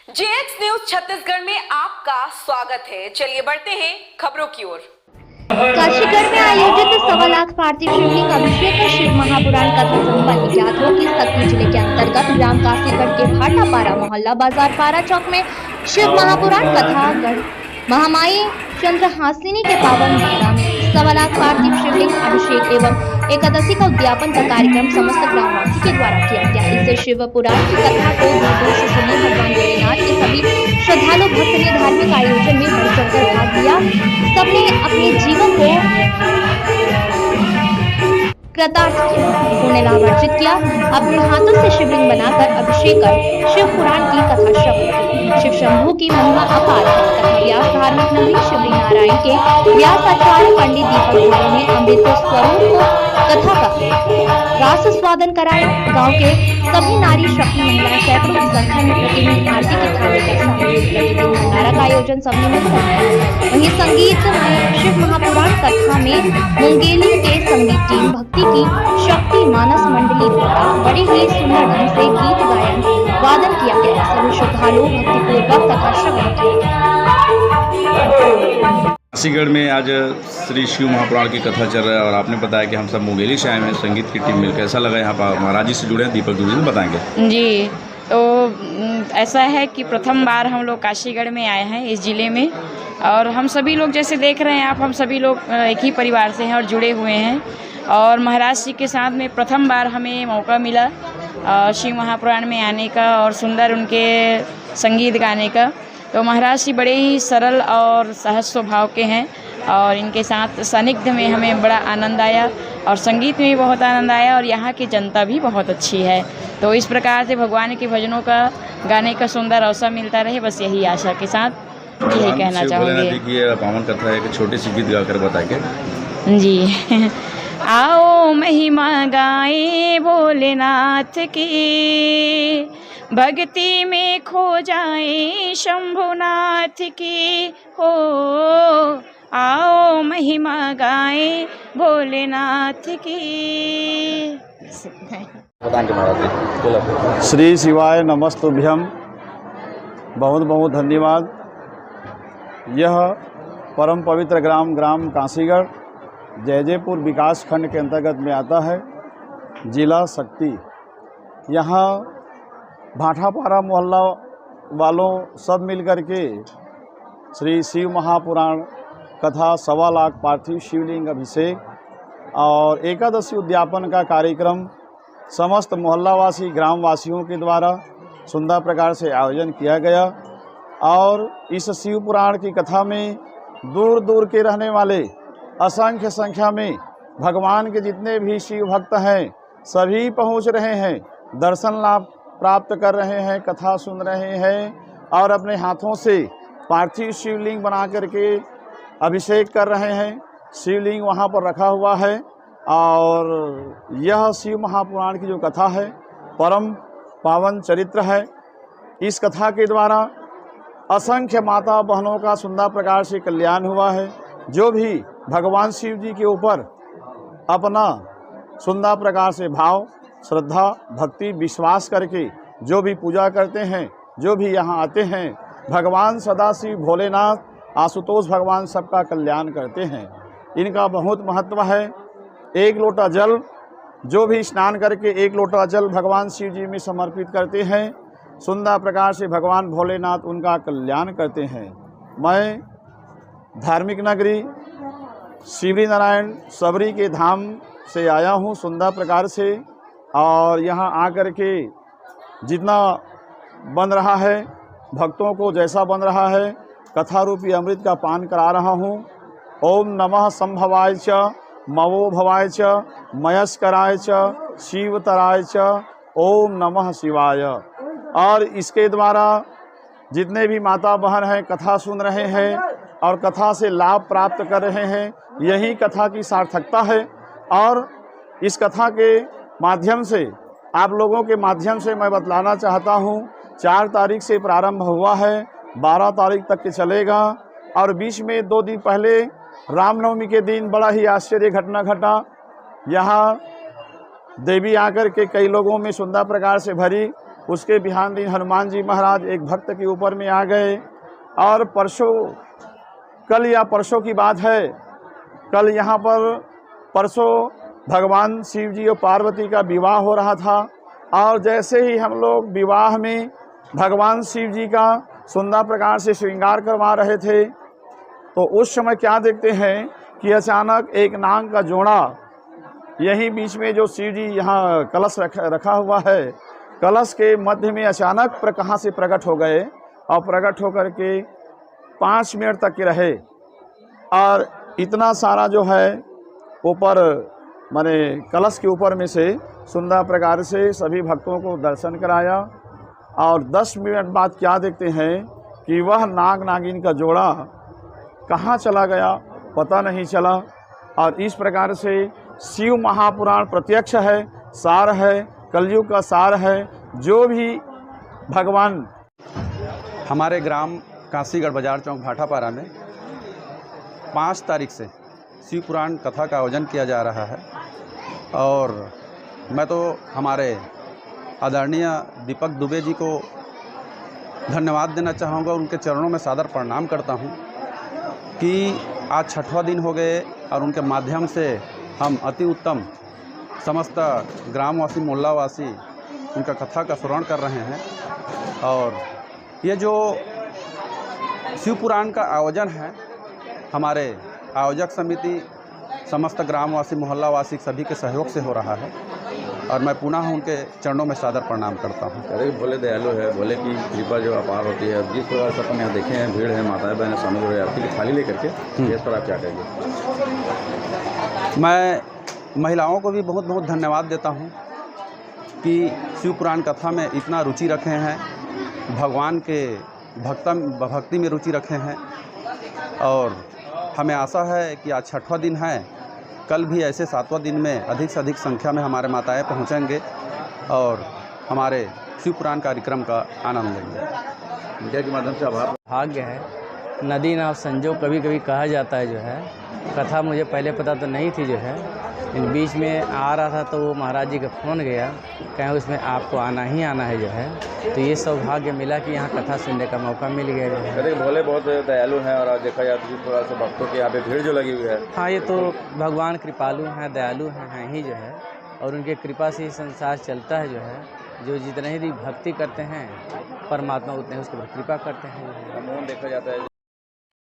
JX news Chhattisgarh में आपका स्वागत है। चलिए बढ़ते हैं खबरों की ओर। काशीगढ़ में आयोजित 1.25 लाख पार्थिव शिवलिंग अभिषेक और शिव महापुराण कथा संपन्न। ज्ञात हो कि शक्ति जिले के अंतर्गत ग्राम काशीगढ़ के भाटापारा मोहल्ला बाजार पारा चौक में शिव महापुराण कथा गढ़ महामाई चंद्रहासिनी के पावन मेला में 1.25 लाख पार्थिव शिवलिंग अभिषेक एवं एकादशी का उद्यापन का कार्यक्रम समस्त ग्रामवासी के द्वारा किया गया। इससे शिव पुराण की कथा को दूर दूर से सुने भगवान भोलेनाथ के सभी श्रद्धालु भक्त ने धार्मिक आयोजन में बढ़ चढ़कर भाग लिया। सबने अपने जीवन को कृतार्थ किया, पुण्य लाभ अर्जित किया। अपने हाथों से शिवलिंग बनाकर अभिषेक कर शिव पुराण की कथा श्रवण की। शिव शंभू की महिमा अपार है। कथा व्यास धार्मिक नगरी शिवरी नारायण के व्यास आचार्य पंडित दीपक भाई ने अमृत स्वरूप को कथा का रास स्वादन कराया। गांव के सभी नारी शक्ति महिलाएं सैकड़ों की संख्या में प्रतिदिन आरती की थाली का सामूहिक प्रतिदिन भंडारा का आयोजन सबने मिलकर किया। वहीं संगीत में शिव महापुराण कथा में मुंगेली के संगीत टीम भक्ति की शक्ति मानस मंडली द्वारा बड़े ही सुंदर ढंग से गीत गायन वादन किया गया। सभी श्रद्धालु भक्तिपूर्वक कथा श्रवण किया। काशीगढ़ में आज श्री शिव महापुराण की कथा चल रहा है और आपने बताया कि हम सब मुंगेली से आए हैं संगीत की टीम मिलकर। कैसा लगा यहाँ पर? महाराज जी से जुड़े हैं, दीपक जी बताएंगे। जी, तो ऐसा है कि प्रथम बार हम लोग काशीगढ़ में आए हैं इस ज़िले में, और हम सभी लोग जैसे देख रहे हैं आप, हम सभी लोग एक ही परिवार से हैं और जुड़े हुए हैं। और महाराज जी के साथ में प्रथम बार हमें मौका मिला शिव महापुराण में आने का और सुंदर उनके संगीत गाने का। तो महाराज जी बड़े ही सरल और सहज स्वभाव के हैं और इनके साथ सानिध्य में हमें बड़ा आनंद आया और संगीत में भी बहुत आनंद आया और यहाँ की जनता भी बहुत अच्छी है। तो इस प्रकार से भगवान के भजनों का गाने का सुंदर अवसर मिलता रहे, बस यही आशा के साथ यही कहना चाहूँगी। देखिए पावन कथा है कि छोटे से गीत गाकर बताएंगे। जी आओ महिमा गाएं भोलेनाथ की, भक्ति में खो जाएं शंभुनाथ की हो। आओ महिमा गाएं भोलेनाथ की। श्री शिवाय नमस्तुभ्यम। बहुत बहुत धन्यवाद। यह परम पवित्र ग्राम काशीगढ़ जयजयपुर विकास खंड के अंतर्गत में आता है, जिला शक्ति। यहाँ भाटापारा मोहल्ला वालों सब मिलकर के श्री शिव महापुराण कथा 1.25 लाख पार्थिव शिवलिंग अभिषेक और एकादशी उद्यापन का कार्यक्रम समस्त मोहल्लावासी ग्रामवासियों के द्वारा सुंदर प्रकार से आयोजन किया गया। और इस शिव पुराण की कथा में दूर दूर के रहने वाले असंख्य संख्या में भगवान के जितने भी शिव भक्त हैं सभी पहुंच रहे हैं, दर्शन लाभ प्राप्त कर रहे हैं, कथा सुन रहे हैं और अपने हाथों से पार्थिव शिवलिंग बना करके अभिषेक कर रहे हैं। शिवलिंग वहां पर रखा हुआ है और यह शिव महापुराण की जो कथा है परम पावन चरित्र है। इस कथा के द्वारा असंख्य माता बहनों का सुंदर प्रकार से कल्याण हुआ है। जो भी भगवान शिव जी के ऊपर अपना सुंदर प्रकार से भाव, श्रद्धा, भक्ति, विश्वास करके जो भी पूजा करते हैं, जो भी यहाँ आते हैं, भगवान सदाशिव भोलेनाथ, आशुतोष भगवान सबका कल्याण करते हैं। इनका बहुत महत्व है। एक लोटा जल, जो भी स्नान करके एक लोटा जल भगवान शिव जी में समर्पित करते हैं, सुंदर प्रकार से भगवान भोलेनाथ उनका कल्याण करते हैं। मैं धार्मिक नगरी शिवरी नारायण सबरी के धाम से आया हूँ सुंदर प्रकार से, और यहाँ आकर के जितना बन रहा है, भक्तों को जैसा बन रहा है, कथा रूपी अमृत का पान करा रहा हूँ। ओम नमः संभवाय च मवो भवाय च मयस्कराय च शिवतराय च ओम नमः शिवाय। और इसके द्वारा जितने भी माता बहन हैं कथा सुन रहे हैं और कथा से लाभ प्राप्त कर रहे हैं, यही कथा की सार्थकता है। और इस कथा के माध्यम से, आप लोगों के माध्यम से मैं बतलाना चाहता हूँ, 4 तारीख से प्रारंभ हुआ है, 12 तारीख तक के चलेगा। और बीच में 2 दिन पहले रामनवमी के दिन बड़ा ही आश्चर्य घटना घटा। यहाँ देवी आकर के कई लोगों में सुंदर प्रकार से भरी उसके बिहान दिन हनुमान जी महाराज एक भक्त के ऊपर में आ गए। और परसों, कल या परसों की बात है, कल यहाँ पर परसों भगवान शिव जी और पार्वती का विवाह हो रहा था। और जैसे ही हम लोग विवाह में भगवान शिव जी का सुंदर प्रकार से श्रृंगार करवा रहे थे, तो उस समय क्या देखते हैं कि अचानक एक नाग का जोड़ा यहीं बीच में, जो शिव जी यहाँ कलश रखा हुआ है, कलश के मध्य में अचानक कहाँ से प्रकट हो गए और प्रकट होकर के 5 मिनट तक के रहे। और इतना सारा जो है ऊपर माने कलश के ऊपर में से सुंदर प्रकार से सभी भक्तों को दर्शन कराया। और 10 मिनट बाद क्या देखते हैं कि वह नाग नागिन का जोड़ा कहाँ चला गया, पता नहीं चला। और इस प्रकार से शिव महापुराण प्रत्यक्ष है, सार है, कलयुग का सार है। जो भी भगवान हमारे ग्राम काशीगढ़ बाजार चौक भाटापारा में 5 तारीख से शिव पुराण कथा का आयोजन किया जा रहा है। और मैं तो हमारे आदरणीय दीपक दुबे जी को धन्यवाद देना चाहूँगा, उनके चरणों में सादर प्रणाम करता हूँ कि आज 6वां दिन हो गए और उनके माध्यम से हम अति उत्तम समस्त ग्रामवासी मोहल्लावासी उनका कथा का श्रवण कर रहे हैं। और ये जो शिव पुराण का आयोजन है, हमारे आयोजक समिति समस्त ग्रामवासी मोहल्लावासी सभी के सहयोग से हो रहा है। और मैं पुनः उनके चरणों में सादर प्रणाम करता हूँ। अरे भोले दयालु है, भोले की कृपा जो अपार होती है। जिस प्रकार से अपन यहाँ देखे हैं, भीड़ है, माताएं बहनें शामिल हो रही है आरती की थाली लेकर के, इस पर आप क्या कहेंगे? मैं महिलाओं को भी बहुत बहुत धन्यवाद देता हूँ कि शिव पुराण कथा में इतना रुचि रखे हैं, भगवान के भक्ति में रुचि रखे हैं। और हमें आशा है कि आज 6वां दिन है, कल भी ऐसे 7वां दिन में अधिक से अधिक संख्या में हमारे माताएं पहुंचेंगे और हमारे शिव पुराण कार्यक्रम का आनंद लेंगे। मीडिया के माध्यम से आभार। भाग्य है, नदी नाव संजोग कभी कभी कहा जाता है। जो है कथा मुझे पहले पता तो नहीं थी, जो है इन बीच में आ रहा था तो वो महाराज जी का फ़ोन गया, कहें उसमें आपको आना ही आना है। जो है तो ये सौभाग्य मिला कि यहाँ कथा सुनने का मौका मिल गया। जो है अरे भोले बहुत दयालु हैं और आज देखा जाए तो जिस प्रकार से भक्तों की यहाँ पे भीड़ जो लगी हुई है। हाँ, ये तो भगवान कृपालु हैं, दयालु हैं ही। जो है और उनके कृपा से ही संसार चलता है। जो है जो जितने ही भक्ति करते हैं परमात्मा उतने उसके ऊपर कृपा करते हैं। देखा जाता है